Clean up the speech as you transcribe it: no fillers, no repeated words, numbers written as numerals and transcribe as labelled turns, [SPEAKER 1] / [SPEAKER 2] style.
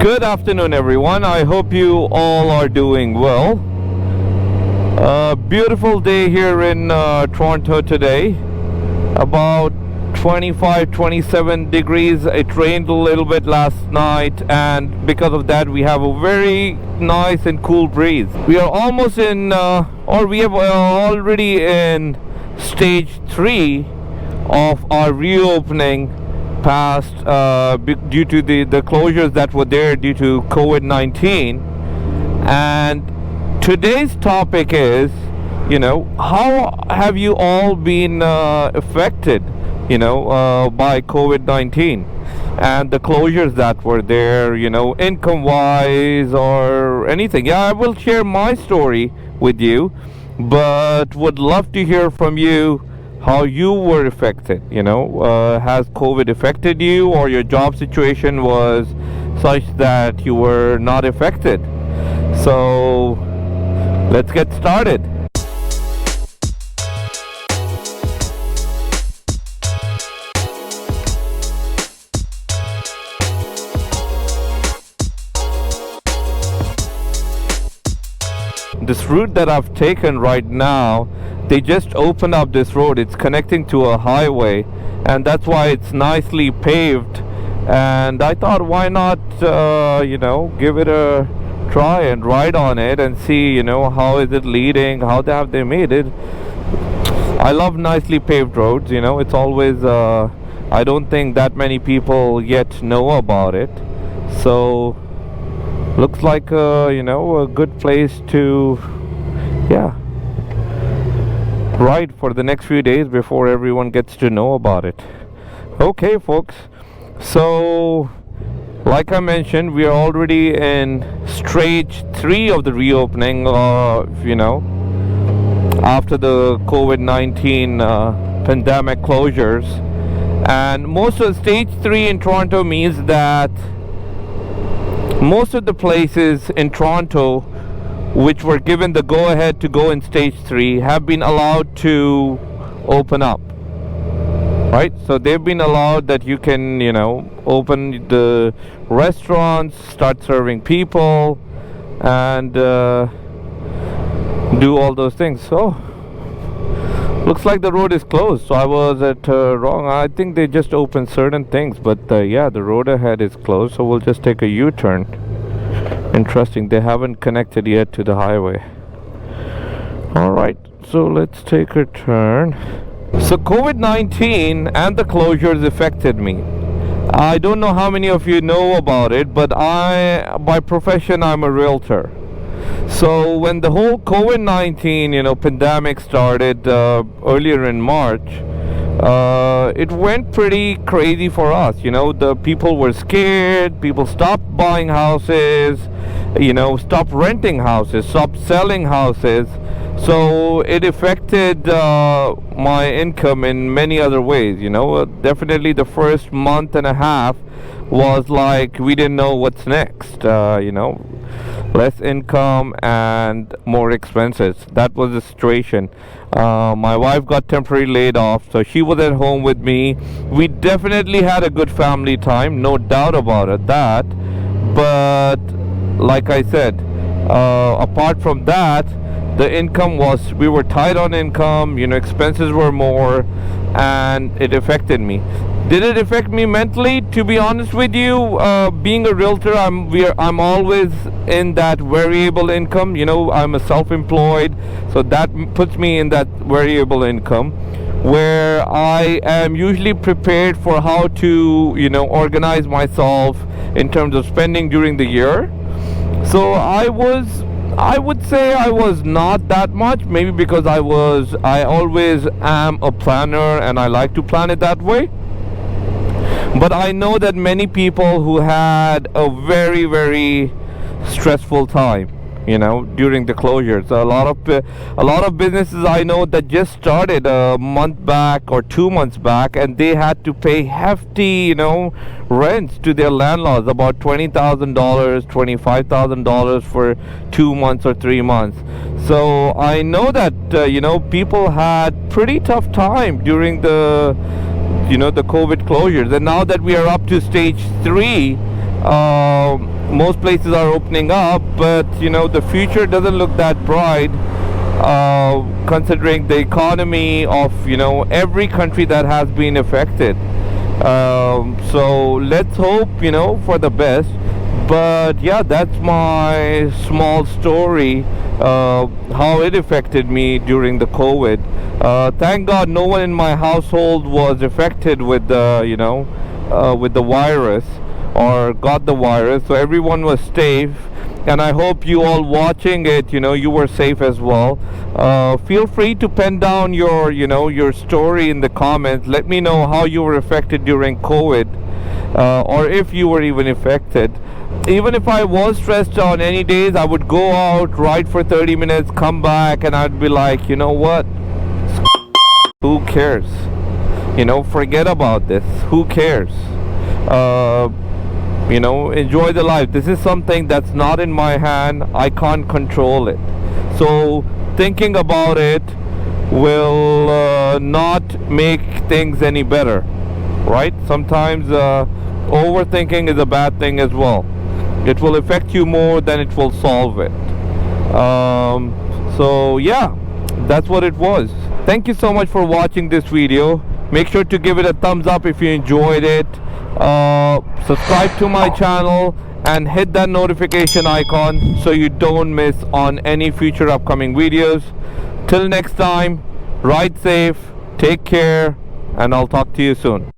[SPEAKER 1] Good afternoon, everyone. I hope you all are doing well. Beautiful day here in Toronto today. About 25-27 degrees. It rained a little bit last night, and because of that we have a very nice and cool breeze. We are almost in or we have already in stage 3 of our reopening past due to the closures that were there due to COVID-19. And today's topic is, how have you all been affected, by COVID-19 and the closures that were there, income-wise or anything. Yeah, I will share my story with you, but would love to hear from you how you were affected. Has COVID affected you, or your job situation was such that you were not affected? So let's get started. This route that I've taken right now, they just opened up this road. It's connecting to a highway, and that's why it's nicely paved. And I thought, why not give it a try and ride on it and see how is it leading, how have they made it. I love nicely paved roads. It's always I don't think that many people yet know about it, so looks like a good place to ride for the next few days before everyone gets to know about it. Okay, folks, so like I mentioned, we are already in stage 3 of the reopening, after the COVID-19 pandemic closures. And most of stage 3 in Toronto means that most of the places in Toronto which were given the go-ahead to go in stage 3 have been allowed to open up, right? So they've been allowed that you can open the restaurants, start serving people, and do all those things. So looks like the road is closed. So I was wrong. I think they just opened certain things, but the road ahead is closed, so we'll just take a U-turn. Interesting, they haven't connected yet to the highway. Alright, so let's take a turn. So COVID-19 and the closures affected me. I don't know how many of you know about it, but by profession, I'm a realtor. So when the whole COVID-19 pandemic started earlier in March, it went pretty crazy for us. The people were scared. People stopped buying houses, stopped renting houses, stopped selling houses. So it affected my income in many other ways. Definitely the first month and a half was like we didn't know what's next. Less income and more expenses. That was the situation. My wife got temporarily laid off, so she was at home with me. We definitely had a good family time, no doubt about it, that. But like I said, apart from that, the income we were tight on income, expenses were more, and it affected me. Did it affect me mentally? To be honest with you, being a realtor, I'm always in that variable income. I'm a self-employed, so that puts me in that variable income, where I am usually prepared for how to organize myself in terms of spending during the year. So I would say I was not that much, maybe because I always am a planner and I like to plan it that way. But I know that many people who had a very, very stressful time, during the closures. A lot of businesses I know that just started a month back or 2 months back, and they had to pay hefty, rents to their landlords, about $20,000, $25,000 for 2 months or 3 months. So I know that people had pretty tough time during the the COVID closures. And now that we are up to stage 3, most places are opening up, but you know, the future doesn't look that bright, considering the economy of, you know, every country that has been affected. So let's hope, you know, for the best. But yeah, that's my small story, how it affected me during the COVID. Thank God no one in my household was affected with the, you know, with the virus, or got the virus, so everyone was safe. And I hope you all watching it, you know, you were safe as well. Feel free to pen down your, you know, your story in the comments. Let me know how you were affected during COVID, or if you were even affected. Even if I was stressed on any days, I would go out, ride for 30 minutes, come back, and I'd be like, you know what, who cares, you know, forget about this, who cares, you know, enjoy the life. This is something that's not in my hand, I can't control it. So thinking about it will not make things any better, right? Sometimes overthinking is a bad thing as well. It will affect you more than it will solve it. So yeah, that's what it was. Thank you so much for watching this video. Make sure to give it a thumbs up if you enjoyed it. Subscribe to my channel and hit that notification icon so you don't miss on any future upcoming videos. Till next time, ride safe, take care, and I'll talk to you soon.